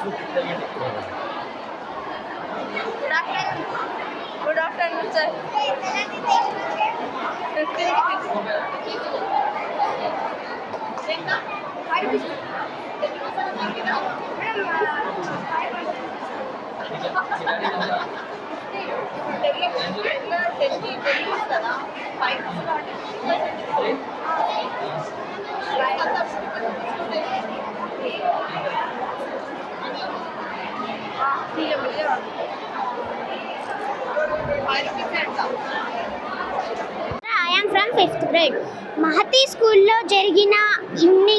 Good afternoon, sir. 15 I am from 5th grade. Mahathi స్కూల్లో జరిగిన ఇన్ని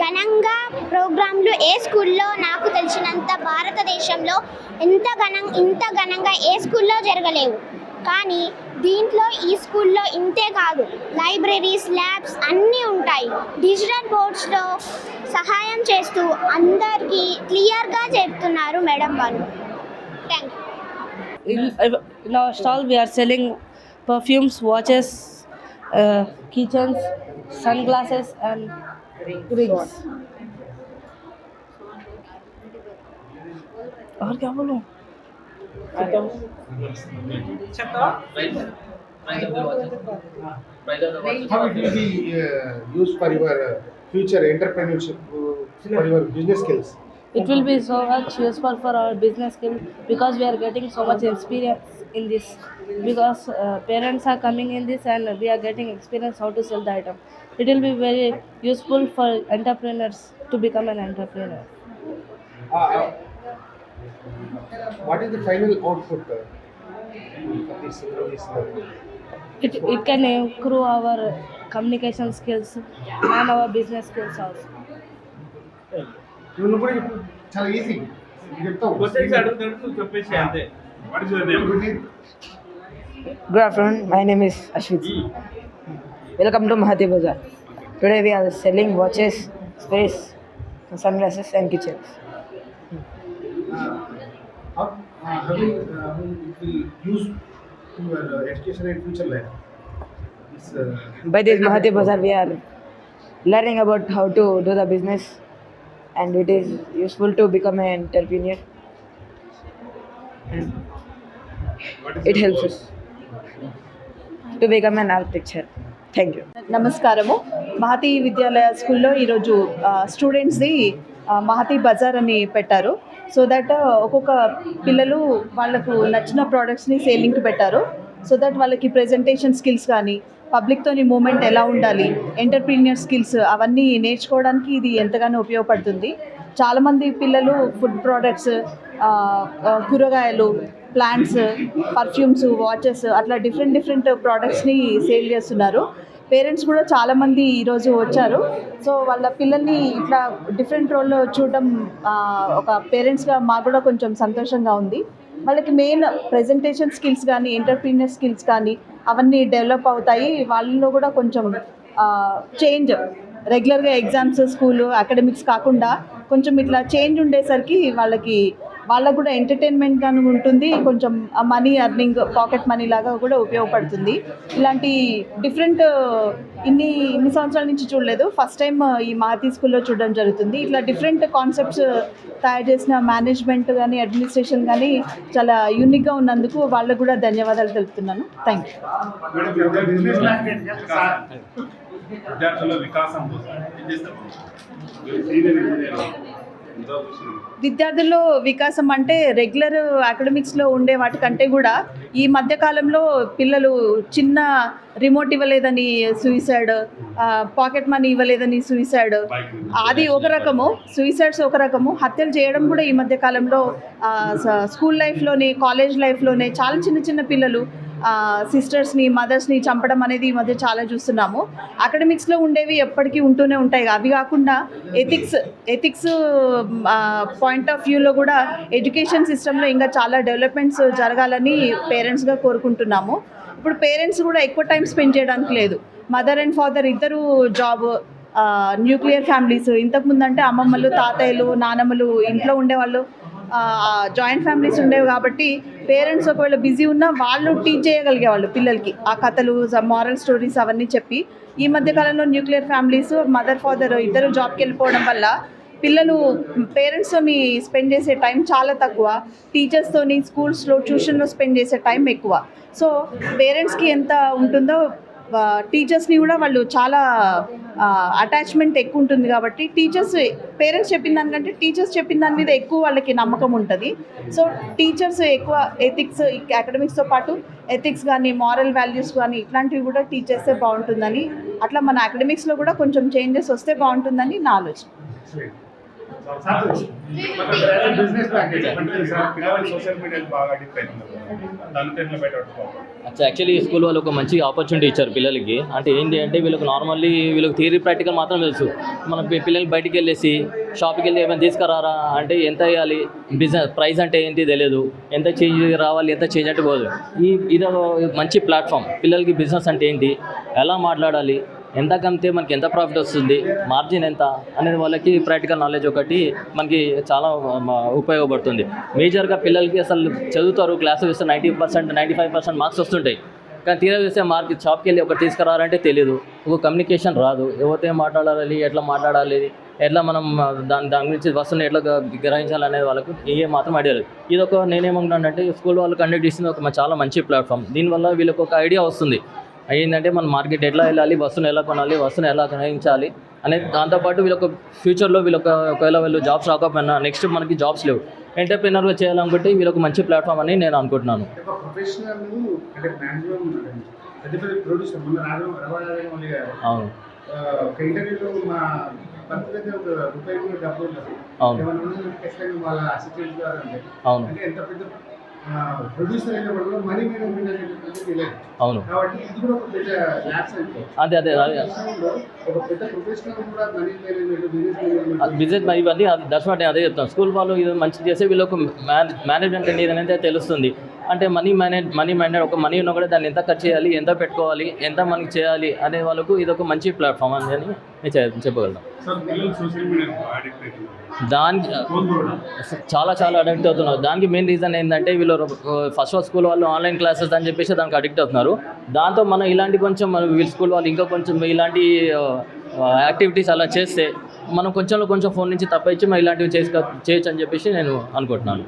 ఘనంగా ప్రోగ్రాంలు ఏ స్కూల్లో నాకు తెలిసినంత భారతదేశంలో ఇంత ఘనంగా ఏ స్కూల్లో జరగలేవు. కానీ దీంట్లో ఈ స్కూల్లో ఇంతే కాదు, లైబ్రరీస్, ల్యాబ్స్ అన్నీ ఉంటాయి. డిజిటల్ బోర్డ్స్లో సహాయం చేస్తూ అందరికీ క్లియర్గా చెప్తున్నారు మేడం వాళ్ళు. Thank you. In our stall we are selling perfumes, watches, keychains, sunglasses and rings. और क्या बोलूं? How it will be used for your future entrepreneurship, for your business skills? It will be so much useful for our business skill because we are getting so much experience in this, because parents are coming in this and we are getting experience how to sell the item. It will be very useful for entrepreneurs to become an entrepreneur. What is the final output for this? It can improve our communication skills and our business skills also. You కూడా చాలా easy చెప్తావు. Good afternoon, my name is Ashwit. Welcome to Mahati Bazaar. Today we are selling watches, space, sunglasses and keychains. How it will use to your education and future life? By this Mahati Bazaar we are learning about how to do the business, and it is useful to become an entrepreneur. And it helps us to become an architecture. Thank you. నమస్కారము. మహతి విద్యాలయ స్కూల్లో ఈరోజు స్టూడెంట్స్ది మహతి బజార్ అని పెట్టారు. So that ఒక్కొక్క పిల్లలు వాళ్ళకు నచ్చిన ప్రోడక్ట్స్ని సేలింగ్కి పెట్టారు. సో దట్ వాళ్ళకి ప్రెజెంటేషన్ స్కిల్స్ కానీ, పబ్లిక్తోని మూమెంట్ ఎలా ఉండాలి, ఎంటర్ప్రీనియర్ స్కిల్స్ అవన్నీ నేర్చుకోవడానికి ఇది ఎంతగానో ఉపయోగపడుతుంది. చాలామంది పిల్లలు ఫుడ్ ప్రోడక్ట్స్, కూరగాయలు, ప్లాంట్స్, పర్ఫ్యూమ్స్, వాచెస్ అట్లా డిఫరెంట్ ప్రోడక్ట్స్ని సేల్ చేస్తున్నారు. పేరెంట్స్ కూడా చాలామంది ఈరోజు వచ్చారు. సో వాళ్ళ పిల్లల్ని ఇట్లా డిఫరెంట్ రోల్లో చూడడం ఒక పేరెంట్స్గా మాకు కూడా కొంచెం సంతోషంగా ఉంది. వాళ్ళకి మెయిన్ ప్రెజెంటేషన్ స్కిల్స్ కానీ, ఎంటర్ప్రీనియర్ స్కిల్స్ కానీ అవన్నీ డెవలప్ అవుతాయి. వాళ్ళలో కూడా కొంచెం చేంజ్, రెగ్యులర్గా ఎగ్జామ్స్, స్కూలు, అకాడమిక్స్ కాకుండా కొంచెం ఇట్లా చేంజ్ ఉండేసరికి వాళ్ళకు కూడా ఎంటర్టైన్మెంట్గాను ఉంటుంది. కొంచెం మనీ అర్నింగ్, పాకెట్ మనీ లాగా కూడా ఉపయోగపడుతుంది. ఇలాంటి డిఫరెంట్ ఇన్ని సంవత్సరాల నుంచి చూడలేదు, ఫస్ట్ టైం ఈ మహతి స్కూల్లో చూడడం జరుగుతుంది. ఇట్లా డిఫరెంట్ కాన్సెప్ట్స్ తయారు చేసిన మేనేజ్మెంట్ కానీ, అడ్మినిస్ట్రేషన్ కానీ చాలా యూనిక్గా ఉన్నందుకు వాళ్ళకు కూడా ధన్యవాదాలు తెలుపుతున్నాను. Thank you. విద్యార్థుల్లో వికాసం అంటే రెగ్యులర్ అకాడమిక్స్లో ఉండే వాటికంటే కూడా ఈ మధ్యకాలంలో పిల్లలు చిన్న రిమోట్ ఇవ్వలేదని సూసైడ్, పాకెట్ మనీ ఇవ్వలేదని సూసైడ్, అది ఒక రకము, సూసైడ్స్ ఒక రకము, హత్యలు చేయడం కూడా ఈ మధ్యకాలంలో స్కూల్ లైఫ్లోనే, కాలేజ్ లైఫ్లోనే చాలా చిన్న పిల్లలు సిస్టర్స్ని, మదర్స్ని చంపడం అనేది ఈ మధ్య చాలా చూస్తున్నాము. అకాడమిక్స్లో ఉండేవి ఎప్పటికీ ఉంటూనే ఉంటాయి. అవి కాకుండా ఎథిక్స్ పాయింట్ ఆఫ్ వ్యూలో కూడా ఎడ్యుకేషన్ సిస్టంలో ఇంకా చాలా డెవలప్మెంట్స్ జరగాలని పేరెంట్స్గా కోరుకుంటున్నాము. ఇప్పుడు పేరెంట్స్ కూడా ఎక్కువ టైం స్పెండ్ చేయడానికి లేదు. మదర్ అండ్ ఫాదర్ ఇద్దరు జాబ్, న్యూక్లియర్ ఫ్యామిలీస్. ఇంతకుముందు అంటే అమ్మమ్మలు, తాతయ్యలు, నానమ్మలు ఇంట్లో ఉండేవాళ్ళు, జాయింట్ ఫ్యామిలీస్ ఉండేవి. కాబట్టి పేరెంట్స్ ఒకవేళ బిజీ ఉన్నా వాళ్ళు టీచ్ చేయగలిగేవాళ్ళు పిల్లలకి ఆ కథలు, మారల్ స్టోరీస్ అవన్నీ చెప్పి. ఈ మధ్యకాలంలో న్యూక్లియర్ ఫ్యామిలీస్, మదర్ ఫాదర్ ఇద్దరు జాబ్కి వెళ్ళిపోవడం వల్ల పిల్లలు పేరెంట్స్తోని స్పెండ్ చేసే టైం చాలా తక్కువ, టీచర్స్తోని స్కూల్స్లో ట్యూషన్లో స్పెండ్ చేసే టైం ఎక్కువ. సో పేరెంట్స్కి ఎంత ఉంటుందో టీచర్స్ని కూడా వాళ్ళు చాలా అటాచ్మెంట్ ఎక్కువ ఉంటుంది కాబట్టి పేరెంట్స్ చెప్పిన దానికంటే టీచర్స్ చెప్పిన దాని మీద ఎక్కువ వాళ్ళకి నమ్మకం ఉంటుంది. సో టీచర్స్ ఎక్కువ ఎథిక్స్, అకాడమిక్స్తో పాటు ఎథిక్స్ కానీ మారల్ వాల్యూస్ కానీ ఇట్లాంటివి కూడా టీచ్ చేస్తే బాగుంటుందని, అట్లా మన అకాడమిక్స్లో కూడా కొంచెం చేంజెస్ వస్తే బాగుంటుందని నా ఆలోచన. బిజినెస్ ప్యాకేజ్ సోషల్ మీడియా బాగా అడిక్ట్ అవుతున్నారు, దాంట్లో ఎట్లా బయటపడుకోవాలి? యాక్చువల్లీ ఈ స్కూల్ వాళ్ళు ఒక మంచి ఆపర్చునిటీ ఇచ్చారు పిల్లలకి. అంటే ఏంటి అంటే వీళ్ళకి నార్మల్లీ వీళ్ళకి థియరీ ప్రాక్టికల్ మాత్రం తెలుసు. మన పిల్లలు బయటికి వెళ్ళేసి షాప్కి వెళ్ళి ఏమైనా తీసుకురారా అంటే ఎంత వేయాలి, బిజినెస్ ప్రైస్ అంటే ఏంటి తెలియదు, ఎంత చేంజ్ రావాలి, ఎంత చేంజ్ అంటే పోదు. ఇది మంచి ప్లాట్ఫామ్. పిల్లలకి బిజినెస్ అంటే ఏంటి, ఎలా మాట్లాడాలి, ఎంత కమ్మితే మనకి ఎంత ప్రాఫిట్ వస్తుంది, మార్జిన్ ఎంత అనేది వాళ్ళకి ప్రాక్టికల్ నాలెడ్జ్ ఒకటి మనకి చాలా ఉపయోగపడుతుంది. మేజర్గా పిల్లలకి అసలు చదువుతారు, క్లాసులు చూస్తే 90%, 95% మార్క్స్ వస్తుంటాయి. కానీ తీరా చూస్తే షాప్కి వెళ్ళి ఒకటి తీసుకురావాలంటే తెలియదు, ఒక కమ్యూనికేషన్ రాదు, ఎవరితో మాట్లాడాలి, ఎట్లా మాట్లాడాలి, ఎట్లా మనం దాని గురించి వస్తువుని ఎట్లా గ్రహించాలనేది వాళ్ళకు ఏ మాత్రం ఐడియా లేదు. ఇది ఒక నేనేమనుకున్నానంటే స్కూల్ వాళ్ళు కండక్ట్ చేసింది ఒక చాలా మంచి ప్లాట్ఫామ్. దీనివల్ల వీళ్ళకి ఒక ఐడియా వస్తుంది ఏంటంటే మన మార్కెట్ ఎట్లా వెళ్ళాలి, వస్తువుని ఎలా కొనాలి, వస్తువుని ఎలా గ్రహించాలి అనేది. దాంతోపాటు వీళ్ళొక ఫ్యూచర్లో ఒకవేళ వీళ్ళు జాబ్స్ రాకపోయినా నెక్స్ట్ మనకి జాబ్స్ లేవు, ఎంటర్ప్రెన్యూర్గా చేయాలనుకుంటే వీళ్ళొక మంచి ప్లాట్ఫామ్ అని నేను అనుకుంటున్నాను. ఒక ప్రొఫెషనల్ అంటే మ్యాక్సిమం పెద్ద పెద్ద ప్రొడ్యూసర్ మన అవును ఒక ఇంటర్వ్యూలో మా భర్త దగ్గర ఒక రూపాయి కూడా డబ్బులు ఉండదు, వాళ్ళ అసిస్టెంట్ ద్వారా అవును అంటే ఎంత పెద్ద ప్రొడ్యూసర్ అయినప్పుడు కూడా మనీ మేనేజ్మెంట్ అనేది తెలియదు. అవును కాబట్టి ఇది కూడా ఒక పెద్ద ల్యాబ్స్ అంటే అదే ఒక పెద్ద ప్రొఫెషనల్ కూడా మనీ మేనేజ్మెంట్ బిజినెస్ ఇవన్నీ దర్శనం అదే చెప్తాను. స్కూల్ వాళ్ళు ఇది మంచి చేస్తే వీళ్ళకు మేనేజ్మెంట్ అనేది తెలుస్తుంది. అంటే మనీ మైండెడ్ ఒక మనీ ఉన్నా కూడా దాన్ని ఎంత ఖర్చు చేయాలి, ఎంత పెట్టుకోవాలి, ఎంత మనకి చేయాలి అనే వాళ్ళకు ఇది ఒక మంచి ప్లాట్ఫామ్ అని నేను చెప్పగలను. దానికి చాలా అడిక్ట్ అవుతున్నారు. దానికి మెయిన్ రీజన్ ఏంటంటే వీళ్ళు ఫస్ట్ స్కూల్ వాళ్ళు ఆన్లైన్ క్లాసెస్ అని చెప్పేసి దానికి అడిక్ట్ అవుతున్నారు. దాంతో మనం ఇలాంటి కొంచెం వీళ్ళ స్కూల్ వాళ్ళు ఇంకా కొంచెం ఇలాంటి యాక్టివిటీస్ అలా చేస్తే మనం కొంచెం ఫోన్ నుంచి తప్పించి మనం ఇలాంటివి చేయొచ్చు అని చెప్పేసి నేను అనుకుంటున్నాను.